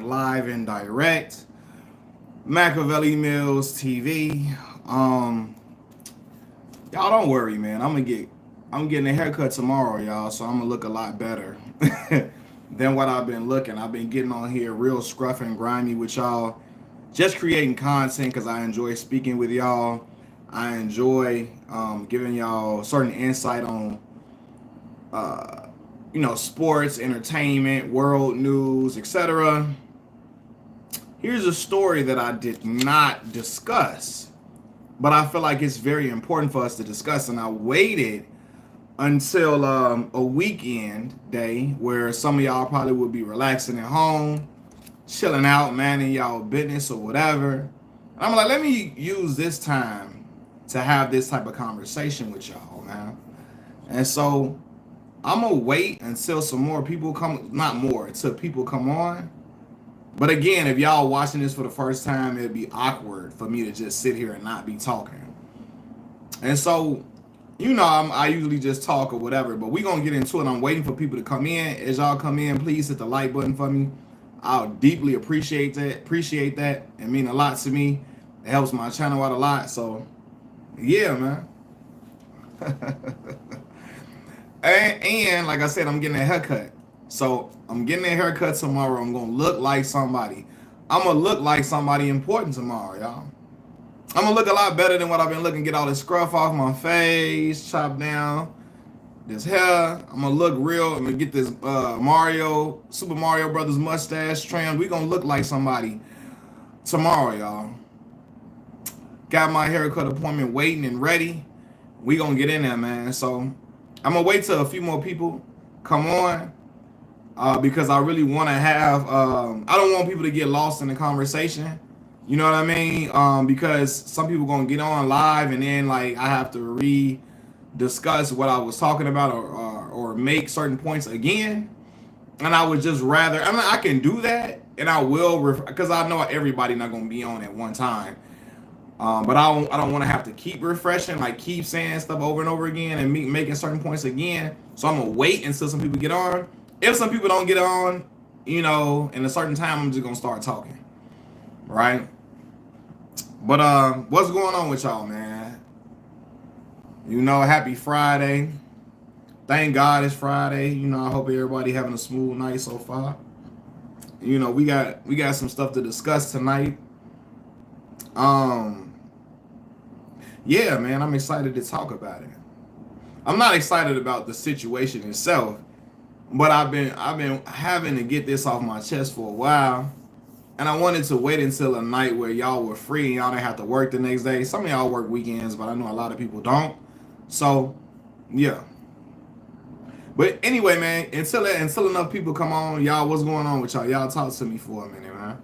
live and direct. Machiavelli Mills TV. Um, y'all don't worry, man. I'm getting a haircut tomorrow, y'all, so I'm gonna look a lot better than what I've been looking. I've been getting on here real scruff and grimy with y'all, just creating content because I enjoy speaking with y'all. I enjoy giving y'all certain insight on uh, sports, entertainment, world news, etc. Here's a story that I did not discuss, but I feel like it's very important for us to discuss. And I waited until a weekend day where some of y'all probably would be relaxing at home, chilling out, manning y'all business or whatever. And I'm like, let me use this time to have this type of conversation with y'all, man. And so I'm gonna wait until some more people come, not more, until people come on. But again, if y'all watching this for the first time, it'd be awkward for me to just sit here and not be talking. And so, I usually just talk or whatever, but we gonna get into it. I'm waiting for people to come in. As y'all come in, please hit the like button for me. I'll deeply appreciate that. It means a lot to me. It helps my channel out a lot. So, yeah, man. and like I said, I'm getting a haircut. So I'm getting a haircut tomorrow. I'm gonna look like somebody. I'm gonna look like somebody important tomorrow, y'all. I'm gonna look a lot better than what I've been looking. Get all this scruff off my face, chop down this hair. I'm gonna look real. I'm gonna get this Super Mario Brothers mustache trimmed. We gonna look like somebody tomorrow, y'all. Got my haircut appointment waiting and ready. We gonna get in there, man. So I'm gonna wait till a few more people come on. Because I really want to have, I don't want people to get lost in the conversation. You know what I mean? Because some people going to get on live and then like I have to discuss what I was talking about or make certain points again. And I would just rather, I can do that and I will, because I know everybody not going to be on at one time. But I don't want to have to keep refreshing, like keep saying stuff over and over again and making certain points again. So I'm going to wait until some people get on. If some people don't get on, in a certain time, I'm just gonna start talking, right? But what's going on with y'all, man? Happy Friday. Thank God it's Friday. I hope everybody having a smooth night so far. We got some stuff to discuss tonight. Yeah, man, I'm excited to talk about it. I'm not excited about the situation itself. But I've been having to get this off my chest for a while. And I wanted to wait until a night where y'all were free and y'all didn't have to work the next day. Some of y'all work weekends, but I know a lot of people don't. So, yeah. But anyway, man, until enough people come on, y'all, what's going on with y'all? Y'all talk to me for a minute, man.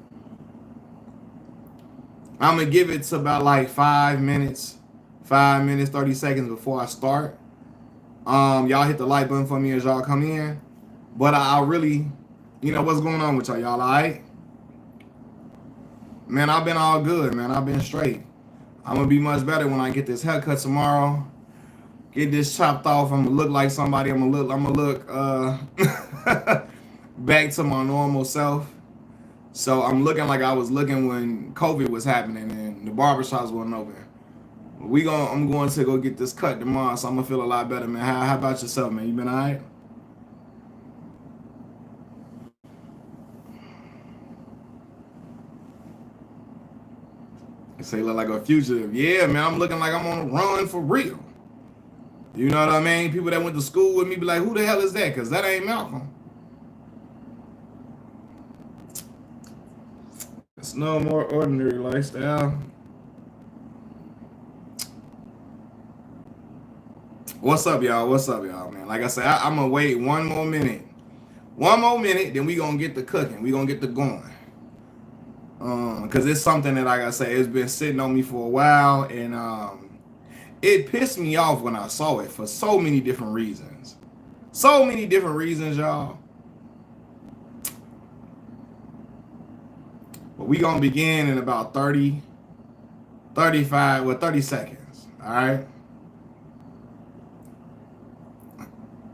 I'm going to give it to about like 5 minutes, 30 seconds before I start. Y'all hit the like button for me as y'all come in. But I really, what's going on with y'all? Y'all all right? Man, I've been all good, man. I've been straight. I'm going to be much better when I get this haircut tomorrow. Get this chopped off. I'm going to look like somebody. I'm going to look back to my normal self. So I'm looking like I was looking when COVID was happening and the barbershops wasn't open. I'm going to go get this cut tomorrow, so I'm going to feel a lot better, man. How about yourself, man? You been all right? They say look like a fugitive. Yeah, man, I'm looking like I'm on a run for real. You know what I mean? People that went to school with me be like, who the hell is that? Because that ain't Malcolm. It's no more ordinary lifestyle. What's up, y'all? Man? Like I said, I'm going to wait one more minute. Then we going to get the cooking. We going to get the going. Because it's something that, like I say, it's been sitting on me for a while. And it pissed me off when I saw it for so many different reasons. Y'all. But we going to begin in about 30 seconds. All right?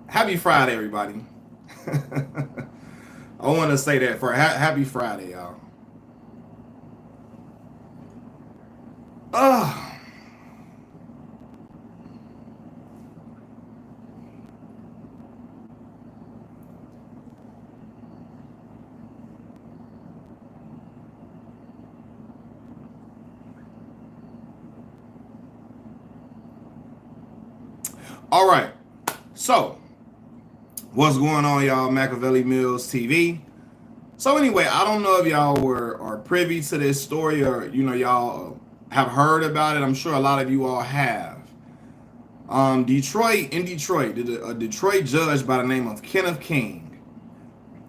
Happy Friday, everybody. I want to say that for happy Friday, y'all. Uh, all right. So, what's going on, y'all? Machiavelli Mills TV. So anyway, I don't know if y'all are privy to this story or y'all have heard about it. I'm sure a lot of you all have. Detroit, a Detroit judge by the name of Kenneth King.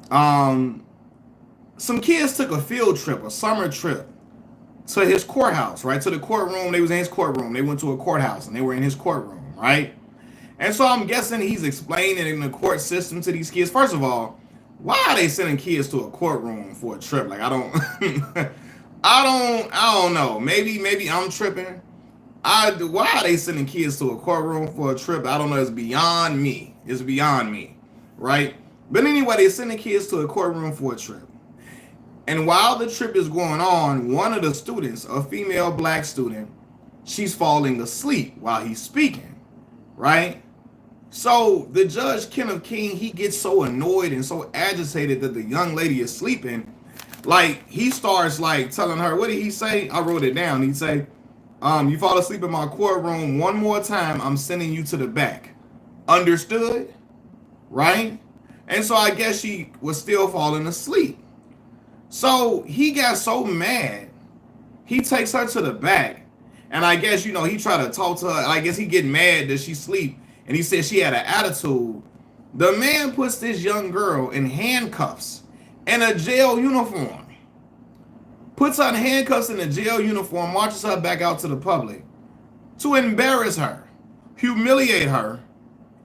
Some kids took a field trip, a summer trip, to his courthouse, right? To the courtroom. They was in his courtroom. They went to a courthouse and they were in his courtroom, right? And so I'm guessing he's explaining in the court system to these kids. First of all, why are they sending kids to a courtroom for a trip? Like I don't I don't know. Maybe I'm tripping. Why are they sending kids to a courtroom for a trip? I don't know. It's beyond me. It's beyond me, right? But anyway, they're sending kids to a courtroom for a trip. And while the trip is going on, one of the students, a female black student, she's falling asleep while he's speaking, right? So the judge, Kenneth King, he gets so annoyed and so agitated that the young lady is sleeping. Like, he starts, like, telling her, what did he say? I wrote it down. He'd say, you fall asleep in my courtroom one more time, I'm sending you to the back. Understood? Right? And so I guess she was still falling asleep. So he got so mad, he takes her to the back. And I guess, he tried to talk to her. I guess he get mad that she sleep. And he said she had an attitude. The man puts this young girl in handcuffs and a jail uniform. Puts her in handcuffs in a jail uniform, marches her back out to the public to embarrass her, humiliate her,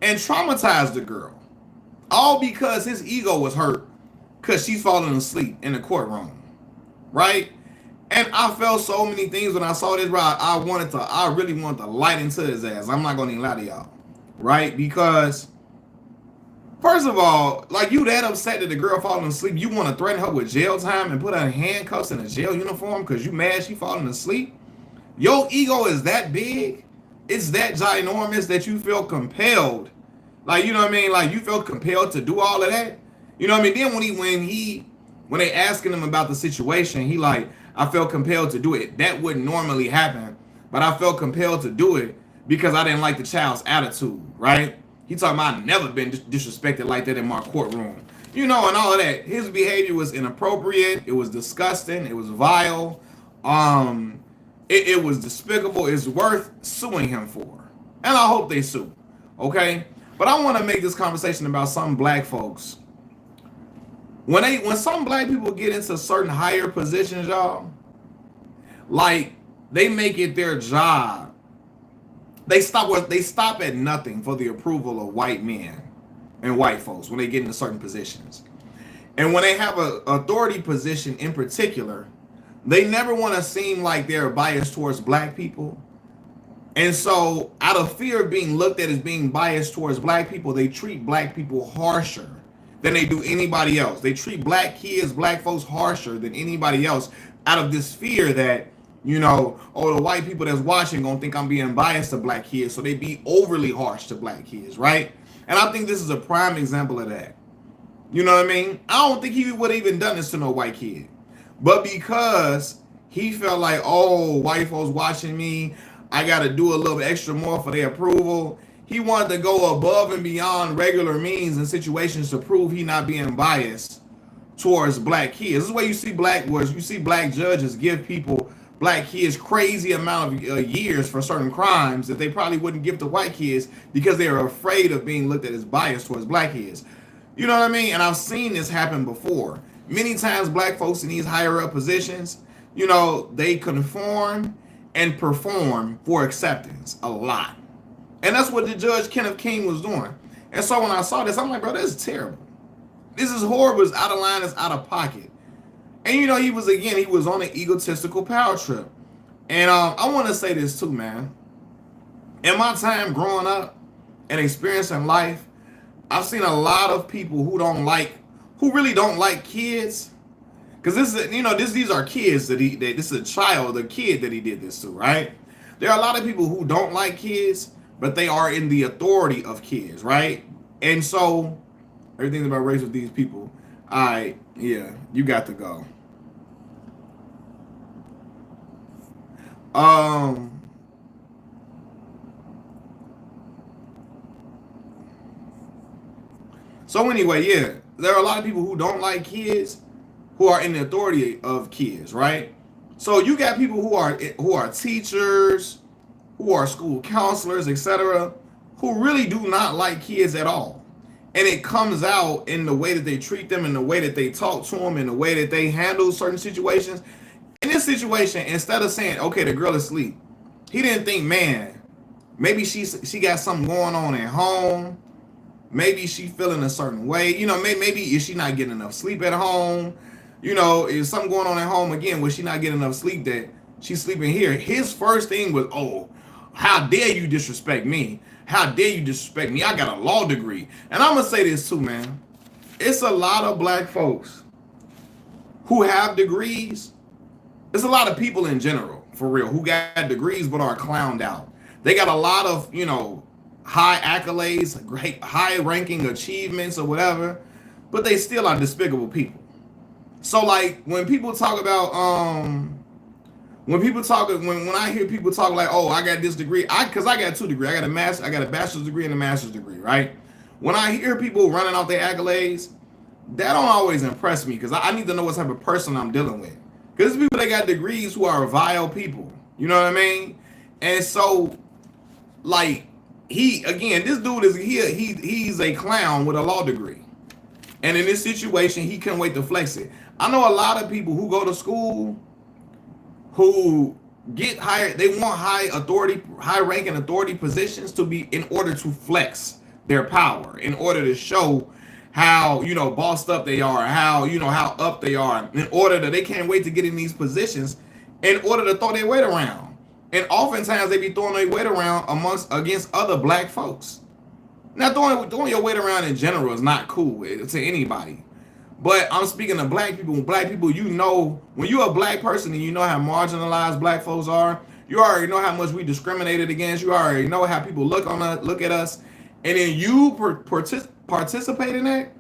and traumatize the girl. All because his ego was hurt because she's falling asleep in the courtroom, right? And I felt so many things when I saw this, bro. I really wanted to light into his ass. I'm not gonna even lie to y'all, right? Because first of all, like, you that upset that the girl falling asleep, you want to threaten her with jail time and put her in handcuffs and a jail uniform because you mad she falling asleep? Your ego is that big, it's that ginormous that you feel compelled. Like, you know what I mean? Like, you felt compelled to do all of that. You know what I mean? Then when they asking him about the situation, he like, I felt compelled to do it. That wouldn't normally happen, but I felt compelled to do it because I didn't like the child's attitude, right? He talking about I've never been disrespected like that in my courtroom. And all of that. His behavior was inappropriate. It was disgusting. It was vile. It was despicable. It's worth suing him for. And I hope they sue. Okay? But I want to make this conversation about some black folks. When some black people get into certain higher positions, y'all, like, they make it their job. They stop at nothing for the approval of white men and white folks when they get into certain positions. And when they have an authority position in particular, they never want to seem like they're biased towards black people. And so, out of fear of being looked at as being biased towards black people, they treat black people harsher than they do anybody else. They treat black kids, black folks harsher than anybody else out of this fear that, the white people that's watching gonna think I'm being biased to black kids, so they be overly harsh to black kids, right? And I think this is a prime example of that. You know what I mean? I don't think he would have even done this to no white kid. But because he felt like, oh, white folks watching me, I got to do a little extra more for their approval. He wanted to go above and beyond regular means and situations to prove he not being biased towards black kids. This is why you see black judges give black kids crazy amount of years for certain crimes that they probably wouldn't give to white kids because they are afraid of being looked at as biased towards black kids. You know what I mean? And I've seen this happen before. Many times black folks in these higher up positions, they conform and perform for acceptance a lot. And that's what the judge Kenneth King was doing. And so when I saw this, I'm like, bro, this is terrible. This is horrible. It's out of line. It's out of pocket. And he was on an egotistical power trip. And I want to say this too, man. In my time growing up and experiencing life, I've seen a lot of people who don't like who really don't like kids, because this is, these are kids this is a child, a kid that he did this to, right? There are a lot of people who don't like kids, but they are in the authority of kids, right? And so everything's about race with these people. All right, yeah, you got to go. So anyway, yeah, there are a lot of people who don't like kids, who are in the authority of kids, right? So you got people who are teachers, who are school counselors, etc., who really do not like kids at all. And it comes out in the way that they treat them, in the way that they talk to them, in the way that they handle certain situations. In this situation, instead of saying, okay, the girl is asleep, he didn't think, man, maybe she got something going on at home. Maybe she feeling a certain way. Maybe is she not getting enough sleep at home? Is something going on at home again? Was she not getting enough sleep that she's sleeping here? His first thing was, oh, how dare you disrespect me? How dare you disrespect me? I got a law degree. And I'm going to say this too, man. It's a lot of black folks who have degrees. There's a lot of people in general, for real, who got degrees but are clowned out. They got a lot of, high accolades, great high ranking achievements or whatever, but they still are despicable people. So like when people talk about when I hear people talk like, oh, I got this degree, because I got 2 degrees. I got a bachelor's degree and a master's degree, right? When I hear people running out their accolades, that don't always impress me, because I need to know what type of person I'm dealing with. Because there's people that got degrees who are vile people. You know what I mean? And so, like, this dude is he's a clown with a law degree. And in this situation, he couldn't wait to flex it. I know a lot of people who go to school who get hired, they want high ranking authority positions to be in order to flex their power, in order to show how, bossed up they are, how up they are, in order that they can't wait to get in these positions, in order to throw their weight around. And oftentimes they be throwing their weight around against other black folks. Now, throwing your weight around in general is not cool to anybody. But I'm speaking of black people. Black people, when you're a black person and you know how marginalized black folks are, you already know how much we discriminated against. You already know how people look at us, and then you participate in that.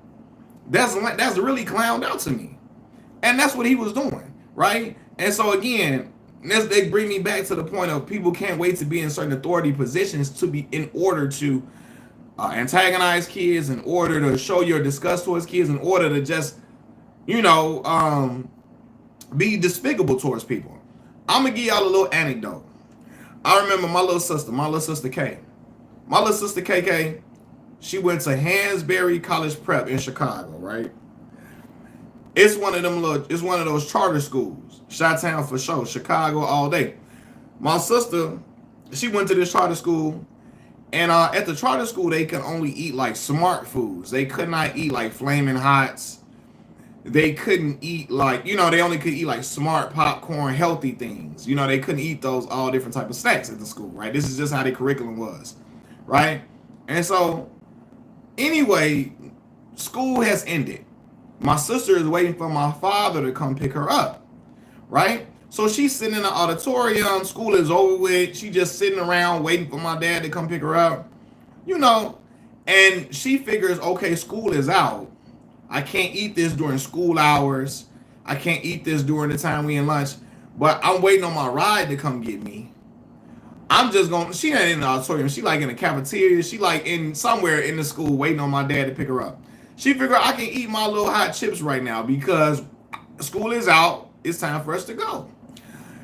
That's really clowned out to me, and that's what he was doing, right? And so again, they bring me back to the point of people can't wait to be in certain authority positions to be in order to antagonize kids, in order to show your disgust towards kids, in order to just, be despicable towards people. I'm gonna give y'all a little anecdote. I remember my little sister Kay. My little sister KK, she went to Hansberry College Prep in Chicago, right? It's one of those charter schools. Chi-Town for sure, Chicago all day. My sister, she went to this charter school, and at the charter school, they could only eat like smart foods. They could not eat like Flaming Hots. They couldn't eat like, they only could eat like smart popcorn, healthy things. They couldn't eat those all different type of snacks at the school, right? This is just how the curriculum was, right? And so, anyway, school has ended. My sister is waiting for my father to come pick her up, right? So she's sitting in the auditorium. School is over with. She just sitting around waiting for my dad to come pick her up, and she figures, okay, school is out. I can't eat this during school hours. I can't eat this during the time we in lunch, but I'm waiting on my ride to come get me. I'm just going, she ain't in the auditorium. She like in the cafeteria. She like in somewhere in the school waiting on my dad to pick her up. She figured I can eat my little hot chips right now because school is out. It's time for us to go.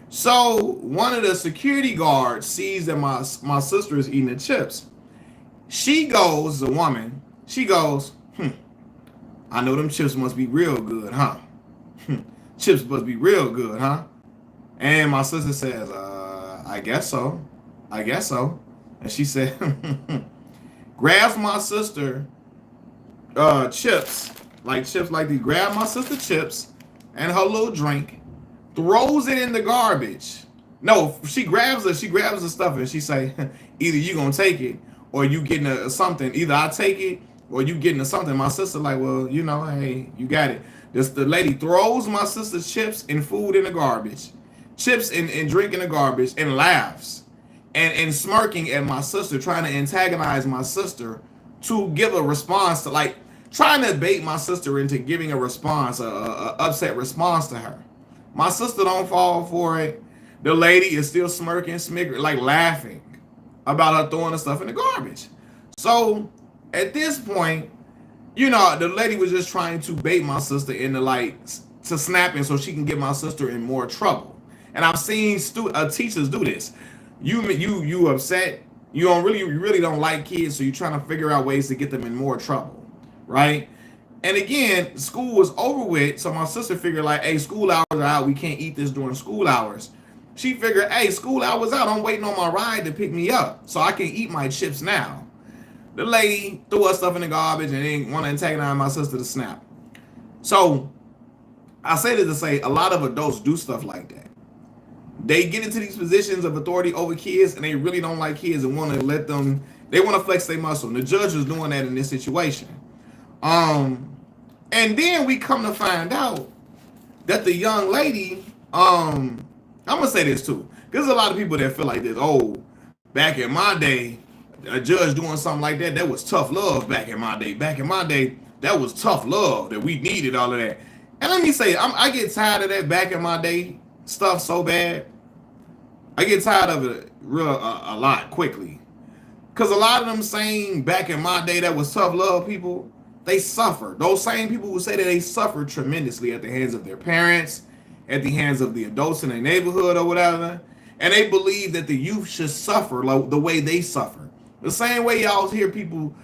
So one of the security guards sees that my sister is eating the chips. She goes, a woman, she goes, I know them chips must be real good, huh? Chips must be real good, huh? And my sister says, I guess so. I guess so. And she said, grabs my sister chips like these, grab my sister chips and her little drink, throws it in the garbage. No, she grabs the stuff and she say, either you gonna take it or you getting something. Either I take it Or you getting to something. My sister like, well, you know, hey, you got it. This the lady throws my sister's chips and food in the garbage, chips and drink in the garbage, and laughs and smirking at my sister, trying to antagonize my sister to give a response to, like, trying to bait my sister into giving a response, a upset response to her. My sister don't fall for it. The lady is still smirking, smiggering, like laughing about her throwing the stuff in the garbage. So at this point, you know, the lady was just trying to bait my sister into, like, to snapping so she can get my sister in more trouble. And I've seen teachers do this. You upset. You really don't like kids, so you're trying to figure out ways to get them in more trouble, right? And again, school was over with, so my sister figured, like, hey, school hours are out. We can't eat this during school hours. She figured, hey, school hours out. I'm waiting on my ride to pick me up, so I can eat my chips now. The lady threw her stuff in the garbage and didn't want to antagonize my sister to snap. So I say this to say a lot of adults do stuff like that. They get into these positions of authority over kids and they really don't like kids and want to let them, they want to flex their muscle. And the judge was doing that in this situation. And then we come to find out that the young lady, I'm gonna say this too, because there's a lot of people that feel like this. Oh, back in my day, a judge doing something like that was tough love. Back in my day, that was tough love, that we needed all of that. And let me say, I get tired of that back in my day stuff so bad. I get tired of it a lot quickly, because a lot of them saying back in my day that was tough love people, they suffer. Those same people who say that, they suffer tremendously at the hands of their parents, at the hands of the adults in their neighborhood or whatever. And they believe that the youth should suffer like the way they suffer. The same way y'all hear people,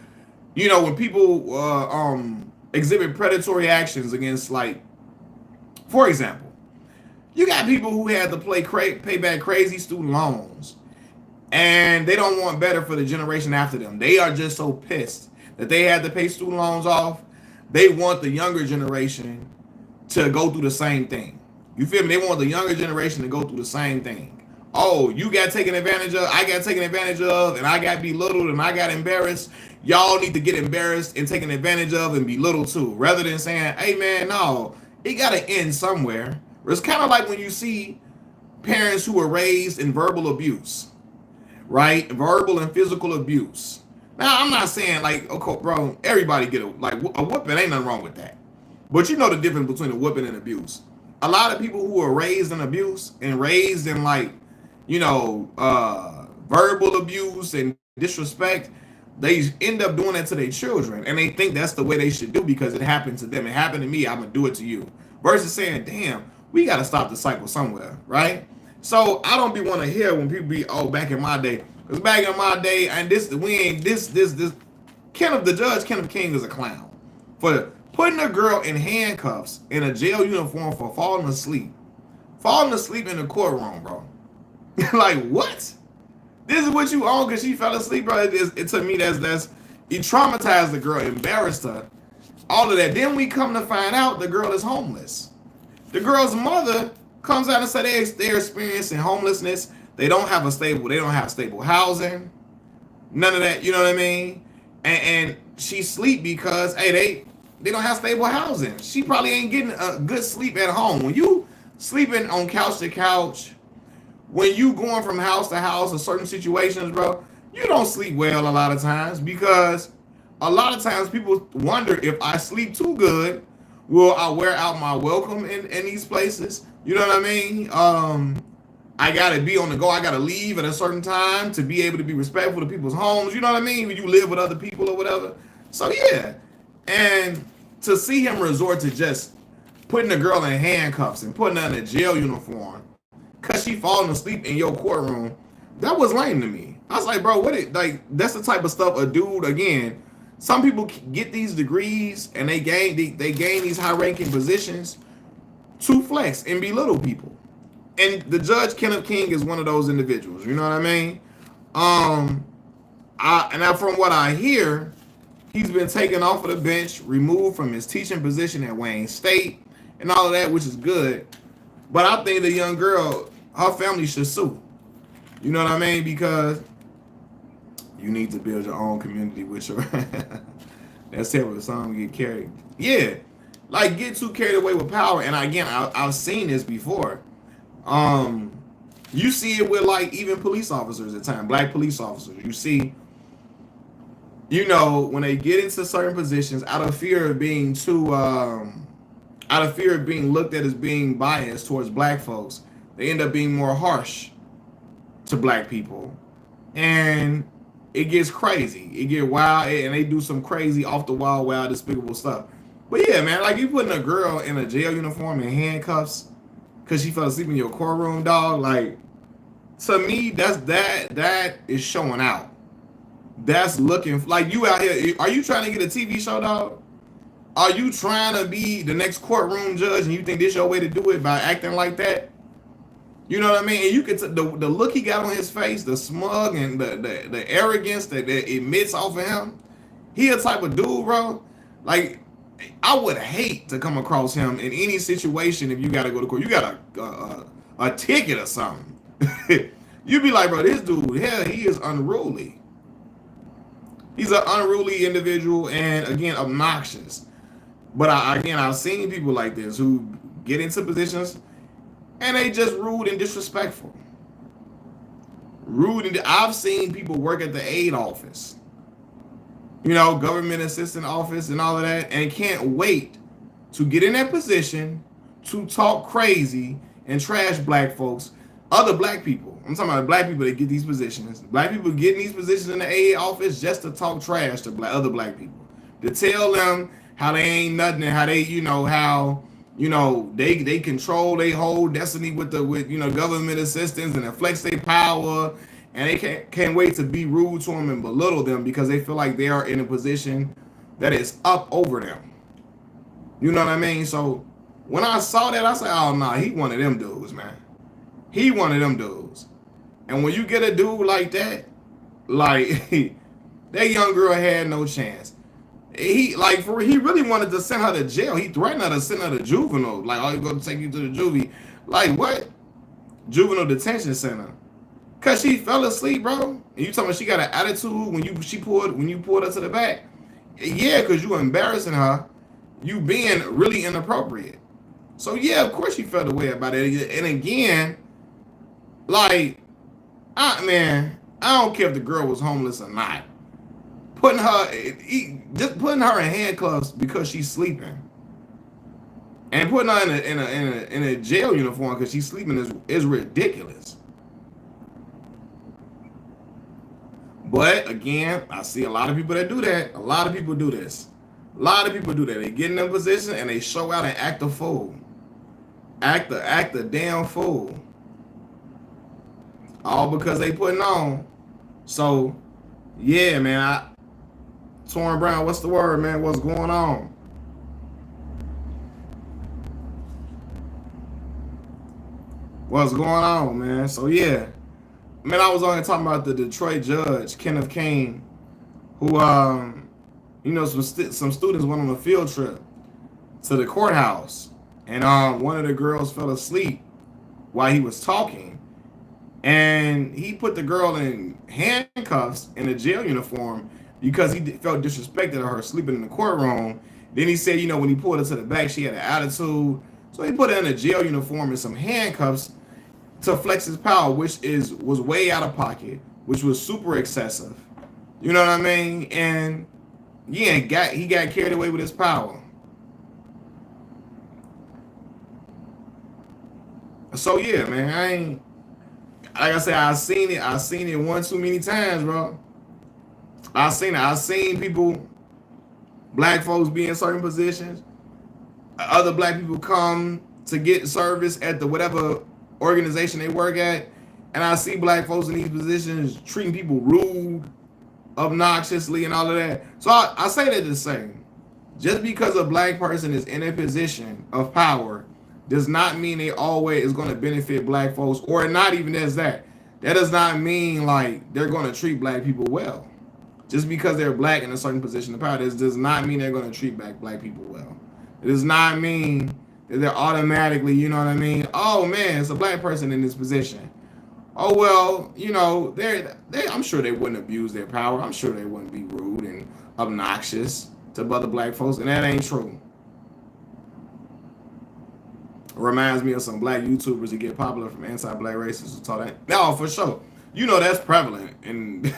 you know, when people exhibit predatory actions against, like, for example, you got people who had to pay back crazy student loans, and they don't want better for the generation after them. They are just so pissed that they had to pay student loans off. They want the younger generation to go through the same thing. You feel me? They want the younger generation to go through the same thing. Oh, you got taken advantage of, I got taken advantage of, and I got belittled, and I got embarrassed. Y'all need to get embarrassed and taken advantage of and belittled too, rather than saying, hey man, no, it got to end somewhere. It's kind of like when you see parents who were raised in verbal abuse, right? Verbal and physical abuse. Now, I'm not saying, like, okay, bro, everybody get a whooping, ain't nothing wrong with that. But you know the difference between a whooping and abuse. A lot of people who are raised in abuse and raised in, like, you know, verbal abuse and disrespect, they end up doing that to their children, and they think that's the way they should do because it happened to them. It happened to me, I'm gonna do it to you. Versus saying, damn, we gotta stop the cycle somewhere, right? So I don't be want to hear when people be, oh, back in my day. Because back in my day, and this Kenneth, the judge, Kenneth King, is a clown for putting a girl in handcuffs in a jail uniform for falling asleep in the courtroom, bro. Like, what? This is what you own because she fell asleep, bro. To me, that's he traumatized the girl, embarrassed her, all of that. Then we come to find out the girl is homeless. The girl's mother comes out and says they're experiencing homelessness. They don't have stable housing, none of that. You know what I mean? And she sleep because, hey, they don't have stable housing. She probably ain't getting a good sleep at home. When you sleeping on couch to couch, when you going from house to house in certain situations, bro, you don't sleep well a lot of times, because a lot of times people wonder, if I sleep too good, will I wear out my welcome in these places? You know what I mean? I gotta be on the go. I gotta leave at a certain time to be able to be respectful to people's homes. You know what I mean? When you live with other people or whatever. So yeah, and to see him resort to just putting a girl in handcuffs and putting her in a jail uniform because she falling asleep in your courtroom, that was lame to me. I was like, bro, that's the type of stuff a dude, again, some people get these degrees and they gain these high-ranking positions to flex and belittle people. And the judge, Kenneth King, is one of those individuals. You know what I mean? From what I hear, he's been taken off of the bench, removed from his teaching position at Wayne State, and all of that, which is good. But I think the young girl, her family should sue. You know what I mean? Because you need to build your own community with your That's terrible. Some get carried. Yeah, like get too carried away with power. And again, I've seen this before. Um, you see it with like even police officers at times, black police officers. You see, when they get into certain positions out of fear of being too, out of fear of being looked at as being biased towards black folks, they end up being more harsh to black people, and it gets crazy. It get wild, and they do some crazy, off the wall, wild, despicable stuff. But yeah, man, like you putting a girl in a jail uniform and handcuffs because she fell asleep in your courtroom, dog. Like to me, that is showing out. That's looking like you out here. Are you trying to get a TV show, dog? Are you trying to be the next courtroom judge, and you think this your way to do it by acting like that? You know what I mean? And you can the look he got on his face, the smug and the arrogance that emits off of him. He a type of dude, bro. Like I would hate to come across him in any situation. If you got to go to court, you got a ticket or something. You'd be like, bro, this dude, hell, he is unruly. He's an unruly individual and again obnoxious. But I've seen people like this who get into positions and they just rude and disrespectful. I've seen people work at the aid office, government assistant office and all of that, and can't wait to get in that position to talk crazy and trash black folks, other black people. I'm talking about black people that get these positions. Black people getting these positions in the aid office just to talk trash to other black people, to tell them how they ain't nothing and how they, they control their whole destiny with government assistance and it flex their power, and they can't wait to be rude to them and belittle them because they feel like they are in a position that is up over them. You know what I mean? So when I saw that, I said, oh nah, he one of them dudes, man. He one of them dudes. And when you get a dude like that, like that young girl had no chance. He really wanted to send her to jail. He threatened her to send her to juvenile. Like, oh, he's going to take you to the juvie. Like, what? Juvenile detention center. Cause she fell asleep, bro. And you talking about she got an attitude when you pulled her to the back. Yeah, cause you embarrassing her. You being really inappropriate. So yeah, of course she felt the way about it. And again, like, I don't care if the girl was homeless or not. Putting her in handcuffs because she's sleeping, and putting her in a jail uniform because she's sleeping is ridiculous. But again, I see a lot of people that do that. A lot of people do this. A lot of people do that. They get in a position and they show out and act a fool. Act a damn fool. All because they putting on. So, yeah, man. Torrin Brown, what's the word, man? What's going on? What's going on, man? So, yeah. Man, I was only talking about the Detroit judge, Kenneth, who, some students went on a field trip to the courthouse. And one of the girls fell asleep while he was talking. And he put the girl in handcuffs in a jail uniform because he felt disrespected of her sleeping in the courtroom. Then he said, when he pulled her to the back, she had an attitude. So he put her in a jail uniform and some handcuffs to flex his power, which was way out of pocket, which was super excessive. You know what I mean? And yeah, he got carried away with his power. So yeah, man, like I said, I seen it one too many times, bro. I seen people, black folks be in certain positions. Other black people come to get service at the whatever organization they work at, and I see black folks in these positions treating people rude, obnoxiously, and all of that. So I say that to say, just because a black person is in a position of power does not mean they always is going to benefit black folks, or not even as that. That does not mean like they're going to treat black people well. Just because they're black in a certain position of power, this does not mean they're going to treat black people well. It does not mean that they're automatically, you know what I mean? Oh man, it's a black person in this position. Oh well, I'm sure they wouldn't abuse their power. I'm sure they wouldn't be rude and obnoxious. to other black folks, and that ain't true. Reminds me of some black YouTubers that get popular from anti-black racists who taught that. No, for sure. You know that's prevalent. And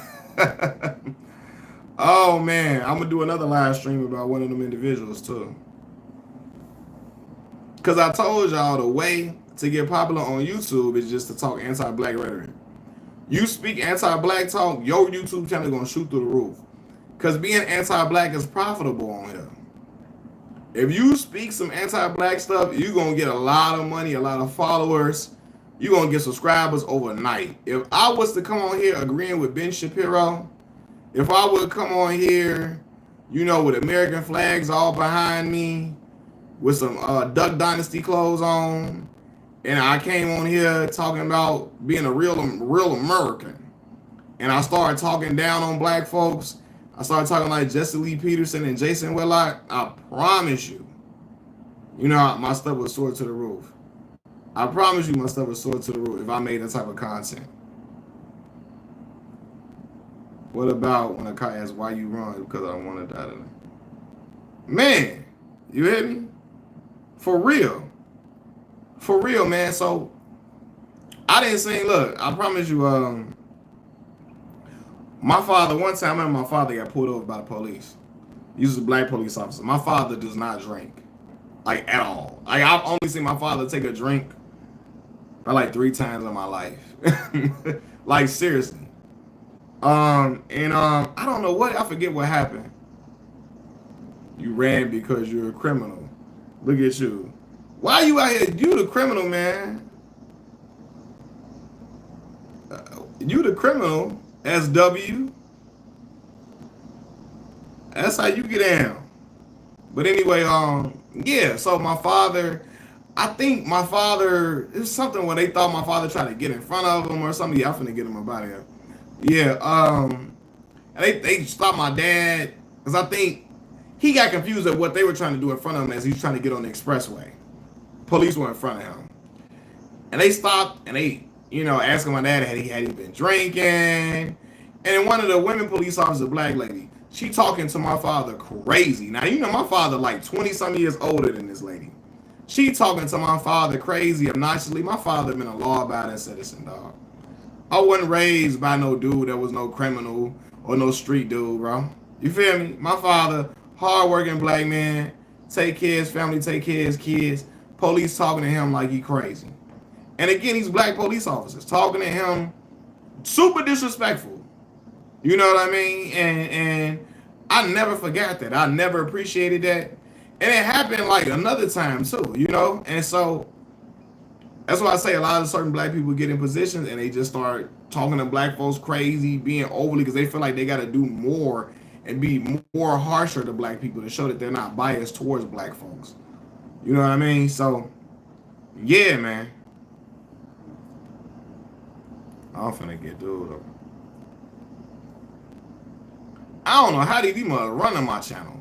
oh man, I'm gonna do another live stream about one of them individuals too. Cause I told y'all the way to get popular on YouTube is just to talk anti-black rhetoric. You speak anti-black talk, your YouTube channel gonna shoot through the roof. Cause being anti-black is profitable on here. If you speak some anti-black stuff, you're going to get a lot of money, a lot of followers. You're going to get subscribers overnight. If I was to come on here agreeing with Ben Shapiro, if I would come on here, you know, with American flags all behind me, with some Duck Dynasty clothes on, and I came on here talking about being a real American, and I started talking down on black folks, I started talking like Jesse Lee Peterson and Jason Whitlock, I promise you, you know, my stuff would soar to the roof. I promise you my stuff would soar to the roof if I made that type of content. What about when a guy asks why you run? Because I don't want to die tonight. Man, you hear me? For real. For real, man. So, I didn't say, look, I promise you, my father, one time, I remember my father got pulled over by the police. He was a black police officer. My father does not drink. Like, at all. Like, I've only seen my father take a drink like 3 times in my life. Like, seriously. I don't know what, I forget what happened. You ran because you're a criminal. Look at you. Why you out here? You the criminal, man. You the criminal. SW. That's how you get down. But anyway, yeah, so my father, I think my father, it was something when they thought my father tried to get in front of him or something. Yeah, I'm finna get him up out of here. Yeah, and they stopped my dad, because I think he got confused at what they were trying to do in front of him as he was trying to get on the expressway. Police were in front of him. And they stopped and they, you know, asking my dad had he been drinking. And then one of the women police officers, a black lady, she talking to my father crazy. Now, you know, my father like 20-some years older than this lady. She talking to my father crazy, obnoxiously. My father been a law-abiding citizen, dog. I wasn't raised by no dude that was no criminal or no street dude, bro. You feel me? My father, hard-working black man, take care of his family, take care of his kids. Police talking to him like he crazy. And again, these black police officers talking to him super disrespectful. You know what I mean? And I never forgot that. I never appreciated that. And it happened like another time too, you know? And so that's why I say a lot of certain black people get in positions and they just start talking to black folks crazy, being overly, because they feel like they got to do more and be more harsher to black people to show that they're not biased towards black folks. You know what I mean? So, yeah, man. I'm finna get dude up. I don't know how these people running my channel.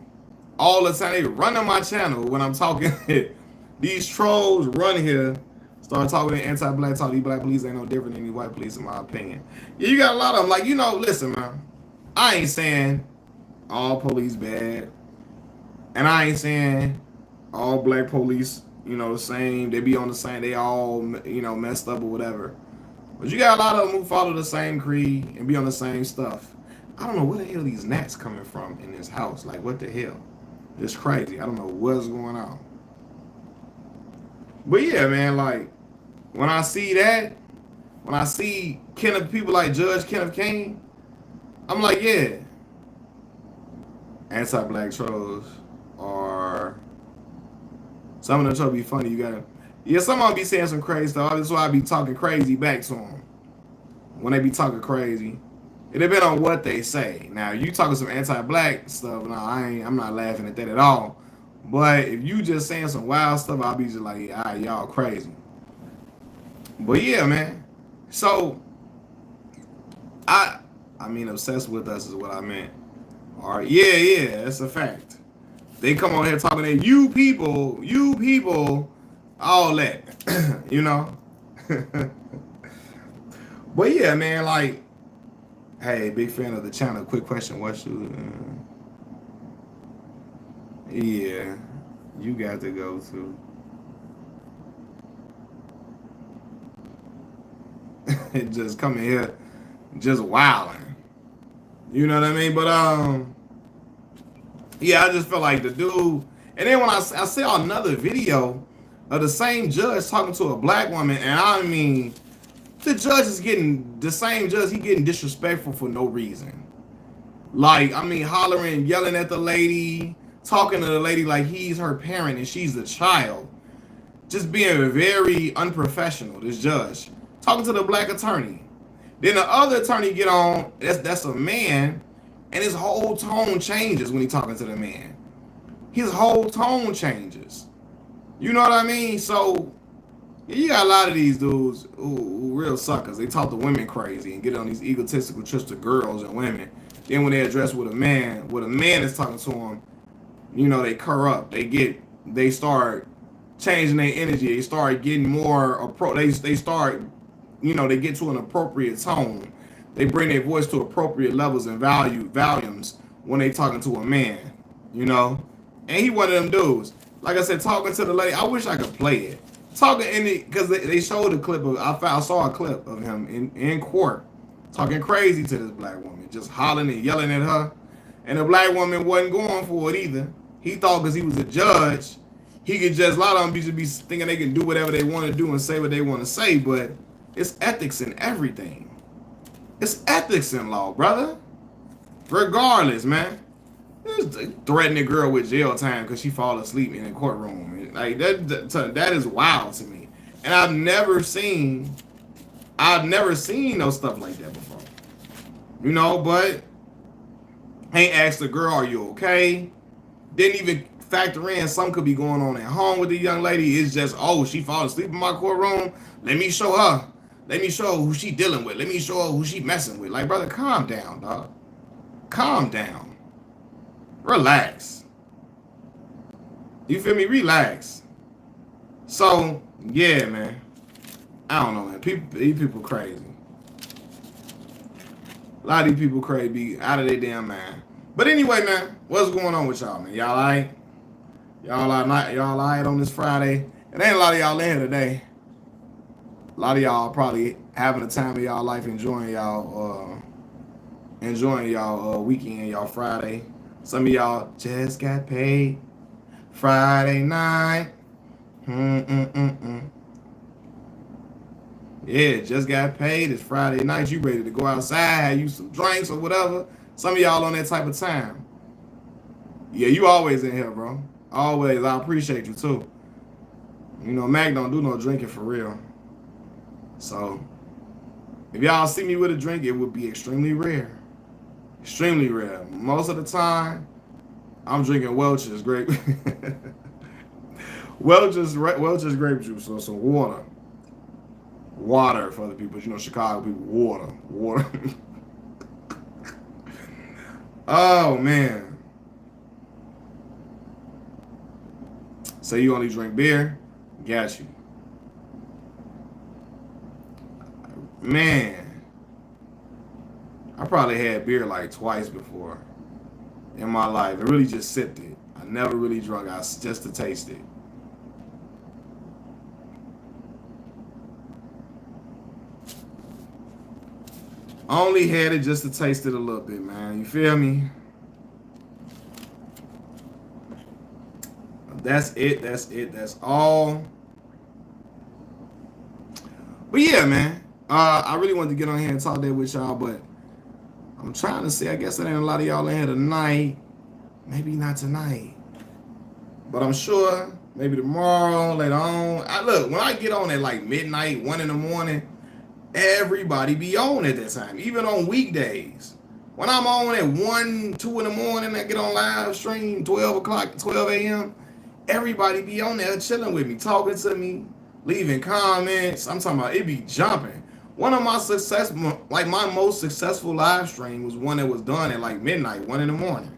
All the time they running my channel when I'm talking. These trolls run here, start talking anti-black talk. These black police ain't no different than these white police, in my opinion. Yeah, you got a lot of them. Like, you know, listen, man. I ain't saying all police bad, and I ain't saying all black police, you know, the same. They be on the same. They all, you know, messed up or whatever. But you got a lot of them who follow the same creed and be on the same stuff. I don't know where the hell these gnats coming from in this house. Like, what the hell? It's crazy. I don't know what's going on. But yeah, man, like, when I see that, when I see Kenneth, people like Judge Kenneth King, I'm like, yeah. Anti-black trolls are, some of them trolls be funny. You gotta, yeah, some of them be saying some crazy stuff. That's why I be talking crazy back to them. When they be talking crazy, it depends on what they say. Now, you talking some anti-black stuff, no, I'm not laughing at that at all. But if you just saying some wild stuff, I'll be just like, all right, y'all crazy. But yeah, man. So, I mean, obsessed with us is what I meant. All right, yeah, that's a fact. They come on here talking to you people, all that, you know? But yeah, man, like, hey, big fan of the channel. Quick question, what should... Yeah, you got to go too. Just coming here, just wilding. You know what I mean? But yeah, I just felt like the dude. And then when I saw another video of the same judge talking to a black woman, and I mean, the judge is getting the same judge. He getting disrespectful for no reason. Like, I mean, hollering, yelling at the lady, talking to the lady like he's her parent and she's the child. Just being very unprofessional, this judge. Talking to the black attorney. Then the other attorney get on, that's a man, and his whole tone changes when he talking to the man. His whole tone changes. You know what I mean? So, you got a lot of these dudes who real suckers. They talk to women crazy and get on these egotistical trips to girls and women. Then when they address with a man is talking to them, you know, they corrupt. They start changing their energy. They start getting more they start, you know, they get to an appropriate tone. They bring their voice to appropriate levels and volumes when they talking to a man, you know. And he one of them dudes. Like I said, talking to the lady. I wish I could play it. Talking in it because they showed a clip of. I saw a clip of him in court talking crazy to this black woman, just hollering and yelling at her. And the black woman wasn't going for it either. He thought because he was a judge, he could just, a lot of them just be thinking they can do whatever they want to do and say what they want to say, but it's ethics in everything. It's ethics in law, brother. Regardless, man. Threatening a girl with jail time because she fall asleep in a courtroom. Like that is wild to me. And I've never seen no stuff like that before. You know, but ain't asked the girl, are you okay? Didn't even factor in something could be going on at home with the young lady. It's just, oh, she fall asleep in my courtroom. Let me show her. Let me show her who she dealing with. Let me show her who she messing with. Like, brother, calm down, dog. Calm down. Relax. You feel me? Relax. So, yeah, man. I don't know, man. These people crazy. A lot of these people crazy, be out of their damn mind. But anyway, man, what's going on with y'all, man? Y'all all right? Y'all all right on this Friday? It ain't a lot of y'all in here today. A lot of y'all probably having the time of y'all life, enjoying y'all weekend, y'all Friday. Some of y'all just got paid Friday night. Yeah, just got paid. It's Friday night. You ready to go outside, have you some drinks or whatever. Some of y'all on that type of time. Yeah, you always in here, bro. Always. I appreciate you, too. You know, Mac don't do no drinking for real. So, if y'all see me with a drink, it would be extremely rare. Extremely rare. Most of the time, I'm drinking Welch's grape. Welch's grape juice or some water. Water for the people. You know, Chicago people, water. Oh, man. So you only drink beer? Got you. Man. I probably had beer like twice before in my life. I really just sipped it. I never really drunk. I just to taste it. Only had it just to taste it a little bit, man. You feel me? That's it. That's all. But yeah, man. I really wanted to get on here and talk that with y'all, but I'm trying to see. I guess there ain't a lot of y'all in here tonight. Maybe not tonight. But I'm sure maybe tomorrow, later on. Look, when I get on at like midnight, 1 in the morning, everybody be on at that time, even on weekdays. When I'm on at 1, 2 in the morning, I get on live stream, 12 a.m., everybody be on there chilling with me, talking to me, leaving comments. I'm talking about it be jumping. One of my my most successful live stream was one that was done at like midnight, 1 in the morning.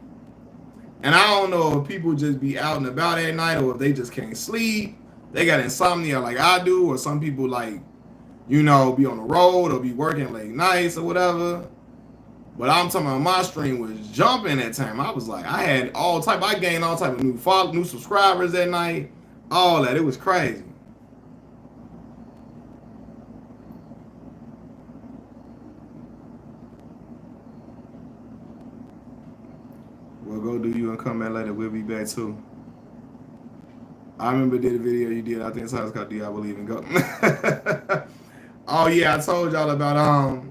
And I don't know if people just be out and about at night or if they just can't sleep. They got insomnia like I do, or some people like, you know, be on the road or be working late nights or whatever. But I'm talking about my stream was jumping that time. I was like, I gained all type of new subscribers that night. All that. It was crazy. We'll go do you and come back later. We'll be back too. I remember did a video you did. I think it's called Do I Believe in God? Oh yeah, I told y'all about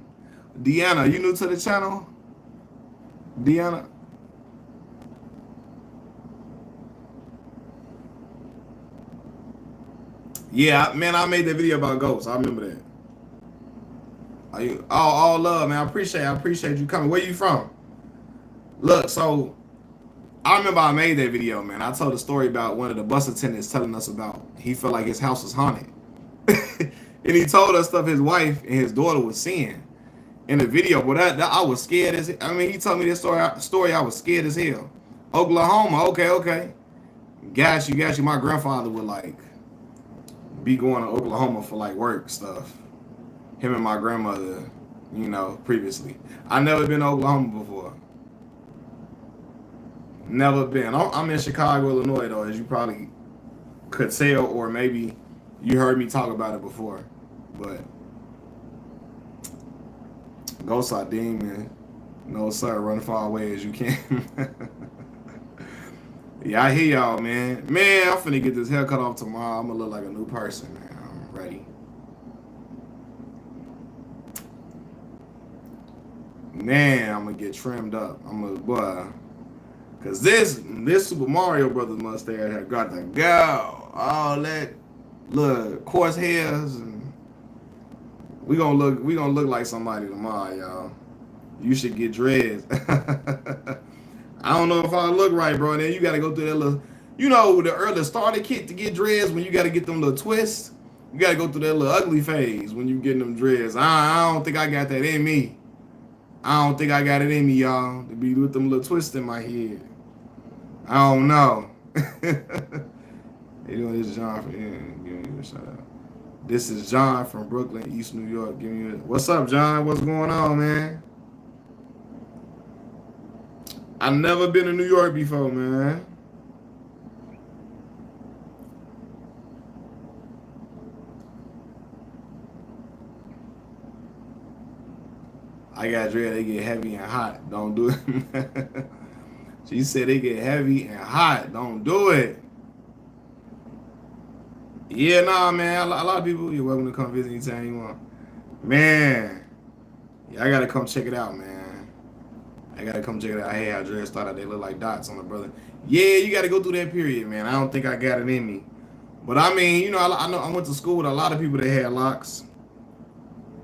Deanna. You new to the channel? Deanna? Yeah, man, I made that video about ghosts. I remember that. All love, man. I appreciate you coming. Where you from? Look, so I remember I made that video, man. I told a story about one of the bus attendants telling us about he felt like his house was haunted. And he told us stuff his wife and his daughter was seeing in the video. But I was scared as I mean, he told me this story. I was scared as hell. Oklahoma, okay. Got you. My grandfather would like be going to Oklahoma for like work stuff. Him and my grandmother, previously. I never been to Oklahoma before. Never been. I'm in Chicago, Illinois, though, as you probably could tell, or maybe you heard me talk about it before. But ghosts are demon. No, sir. Run far away as you can. Yeah, I hear y'all, man. Man, I'm finna get this haircut off tomorrow. I'm gonna look like a new person, man. I'm ready. Man, I'm gonna get trimmed up. Boy. Cause this Super Mario Brothers mustache have got to go. All that look coarse hairs, and we gonna look like somebody tomorrow, y'all. You should get dreads. I don't know if I look right, bro. Then you gotta go through that little, the early starter kit to get dreads. When you gotta get them little twists, you gotta go through that little ugly phase when you getting them dreads. I don't think I got that in me. I don't think I got it in me, y'all, to be with them little twists in my head. I don't know. Hey, this is John from giving you a shout out. This is John from Brooklyn, East New York. What's up, John? What's going on, man? I've never been to New York before, man. I got dread. They get heavy and hot. Don't do it. She said they get heavy and hot. Don't do it. Yeah, nah, man. A lot of people, you're welcome to come visit anytime you want. Man. Yeah, I gotta come check it out, man. I gotta come check it out. Hey, how dreads thought out they look like dots on the brother. Yeah, you gotta go through that period, man. I don't think I got it in me. But I mean, I know I went to school with a lot of people that had locks.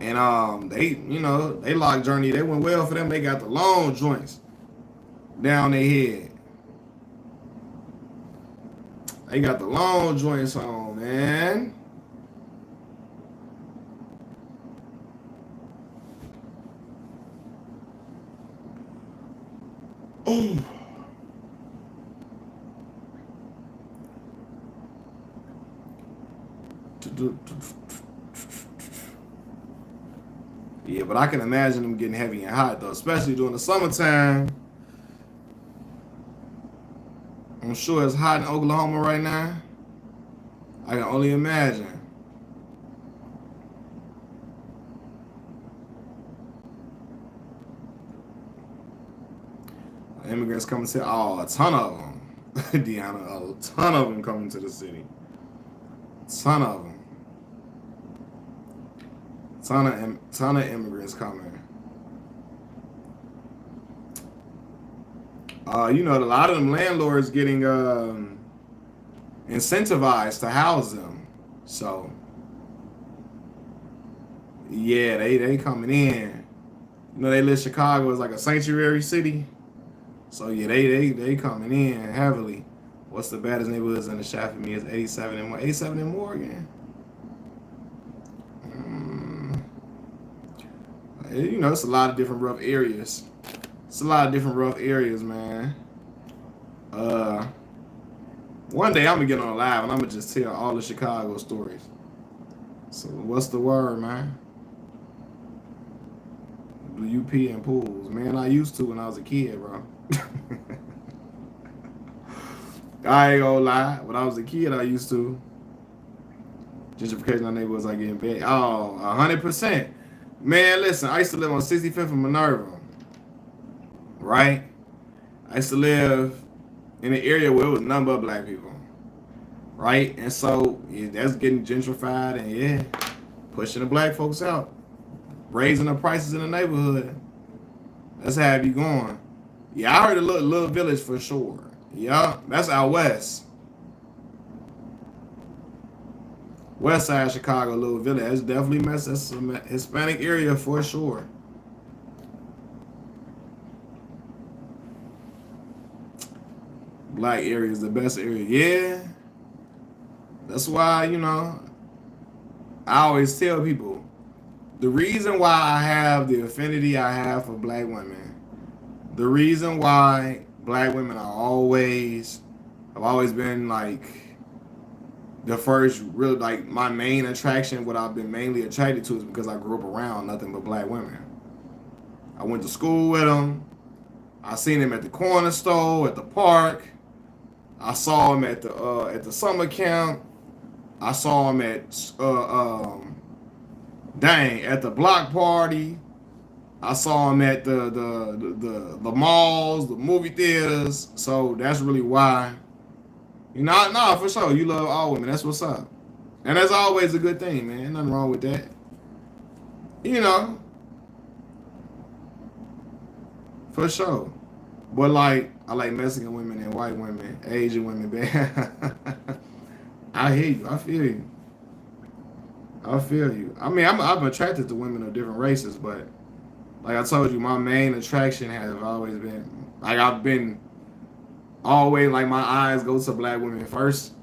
And they lock journey, they went well for them. They got the long joints down their head. They got the long joints on, man. Oh. Yeah, but I can imagine them getting heavy and hot, though, especially during the summertime. I'm sure it's hot in Oklahoma right now. I can only imagine. Immigrants coming to, a ton of them. Deanna, a ton of them coming to the city. Ton of them. Ton of immigrants coming. A lot of them landlords getting incentivized to house them. So yeah, they coming in. They list Chicago as like a sanctuary city. So yeah, they coming in heavily. What's the baddest neighborhoods in the shop for me is 87 and 87 in Morgan. It's a lot of different rough areas. It's a lot of different rough areas, man. One day I'm gonna get on live and I'm gonna just tell all the Chicago stories. So what's the word, man? you pee in pools? Man, I used to when I was a kid, bro. I ain't gonna lie. When I was a kid, I used to. Gentrification in our neighborhoods like getting bad. Oh, 100%. Man, listen, I used to live on 65th and Minerva, right? I used to live in an area where it was none but black people, right? And so yeah, that's getting gentrified and yeah, pushing the black folks out, raising the prices in the neighborhood. That's how it be going. Yeah, I heard a little village for sure. Yeah, that's out west. West side Chicago, little village. That's definitely mess. That's a Hispanic area for sure. Black area is the best area. Yeah. That's why, I always tell people the reason why I have the affinity I have for black women, the reason why black women have always been like the first real, like my main attraction, what I've been mainly attracted to is because I grew up around nothing but black women. I went to school with them. I seen them at the corner store, at the park. I saw them at the summer camp. I saw them at at the block party. I saw them at the malls, the movie theaters. So that's really why. Nah, for sure. You love all women. That's what's up. And that's always a good thing, man. Nothing wrong with that. For sure. But like, I like Mexican women and white women, Asian women, man. I hear you. I feel you. I feel you. I mean, I'm attracted to women of different races, but like I told you, my main attraction has always been like I've been always like my eyes go to black women first.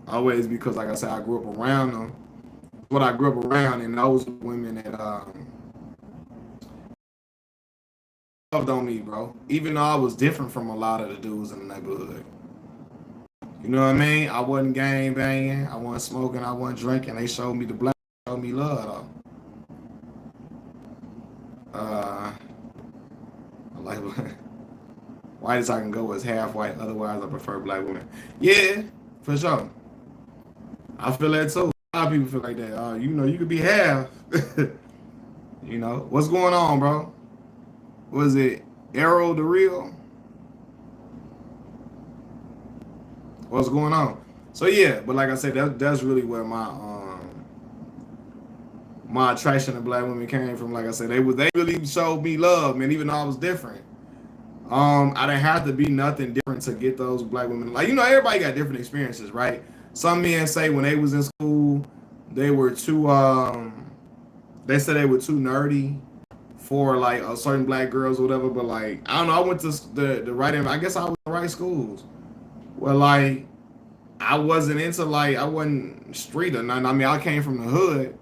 Always because like I said, I grew up around them. What I grew up around, and those women that loved on me, bro. Even though I was different from a lot of the dudes in the neighborhood. You know what I mean? I wasn't gang banging, I wasn't smoking, I wasn't drinking. They showed me the black, showed me love though. I like white as I can go is half white. Otherwise, I prefer black women. Yeah, for sure. I feel that too. A lot of people feel like that. You could be half. What's going on, bro? Was it Arrow the Real? What's going on? So yeah, but like I said, that's really where my attraction to black women came from. Like I said, they really showed me love, man. Even though I was different, I didn't have to be nothing different to get those black women. Like everybody got different experiences, right? Some men say when they was in school, they were too. They said they were too nerdy for like a certain black girls or whatever. But like I don't know, I went to the right. I guess I was in the right schools. Well, like I wasn't into I wasn't street or nothing. I mean, I came from the hood,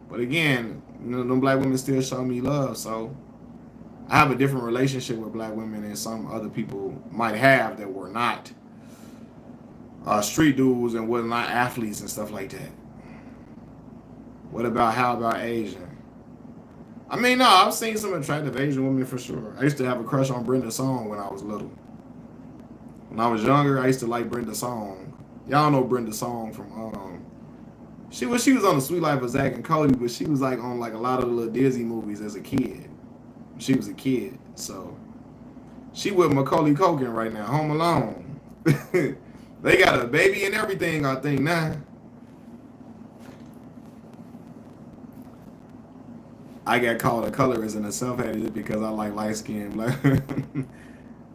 but again, them black women still show me love. So I have a different relationship with black women than some other people might have that were not street dudes and were not athletes and stuff like that. How about Asian? I mean, no, I've seen some attractive Asian women for sure. I used to have a crush on Brenda Song when I was little. When I was younger, I used to like Brenda Song. Y'all know Brenda Song from she was on The Sweet Life of Zack and Cody, but she was like on like a lot of the little Disney movies as a kid. She was a kid, so she with Macaulay Culkin right now, Home Alone. They got a baby and everything, I think now. I got called a colorist and a self-hated because I like light-skinned black.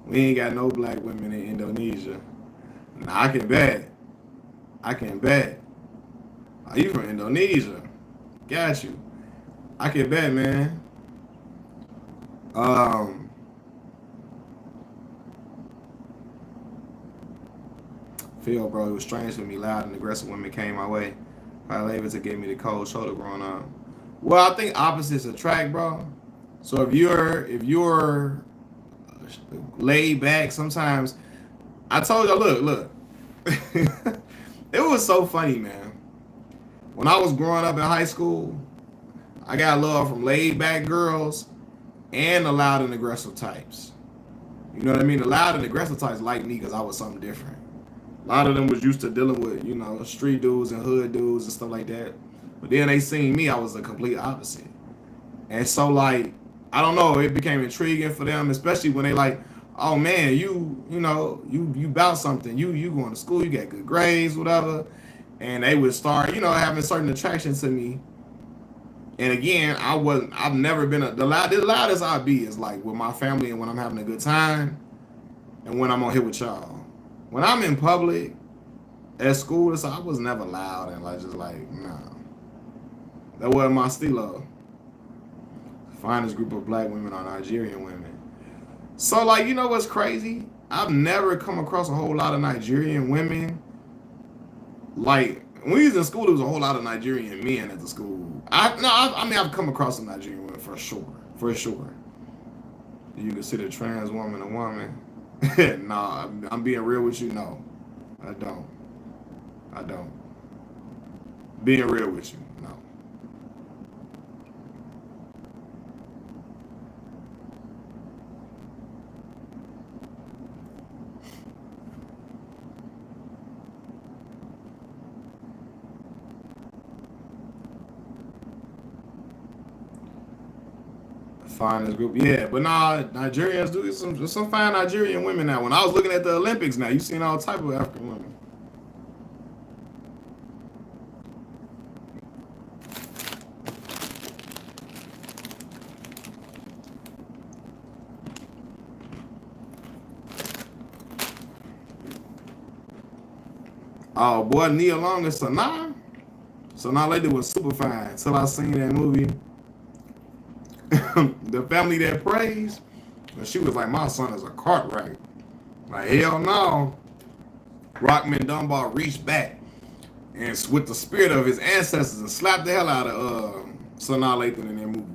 We ain't got no black women in Indonesia. Nah, I can bet. Are you from Indonesia? Got you. I can bet, man. Phil, bro, it was strange for me. Loud and aggressive women came my way. Probably able to give me the cold shoulder growing up. Well, I think opposites attract, bro. So if you're laid back, sometimes I told you, look. It was so funny, man. When I was growing up in high school, I got love from laid back girls, and the loud and aggressive types. You know what I mean? The loud and aggressive types like me because I was something different. A lot of them was used to dealing with, street dudes and hood dudes and stuff like that. But then they seen me, I was the complete opposite. And so like, I don't know, it became intriguing for them, especially when they like, oh man, you bout something. You going to school, you got good grades, whatever. And they would start, having certain attraction to me. And again, I've never been the loudest I be is like with my family and when I'm having a good time and when I'm on here with y'all. When I'm in public, at school, so I was never loud and like just like, nah. That wasn't my stilo. Finest group of black women are Nigerian women. So like, you know what's crazy? I've never come across a whole lot of Nigerian women. Like when we was in school, there was a whole lot of Nigerian men at the school. I mean I've come across some Nigerian women for sure. For sure. Do you consider trans woman a woman? Nah, I'm being real with you. No, I don't. I don't. Being real with you, no. Finest group, yeah, but nah, Nigerians do some fine Nigerian women now. When I was looking at the Olympics, now you seen all type of African women. Oh boy, Nia Long and Sanaa. Sanaa Lathan was super fine until I seen that movie, The Family That Prays. And she was like, my son is a Cartwright. Like hell no. Rockman Dunbar reached back and with the spirit of his ancestors and slapped the hell out of Sanaa Lathan in that movie.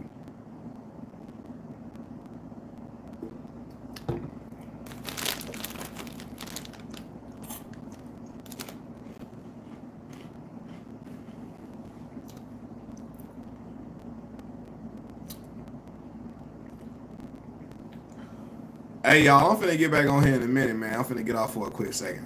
Hey y'all, I'm finna get back on here in a minute, man. I'm finna get off for a quick second.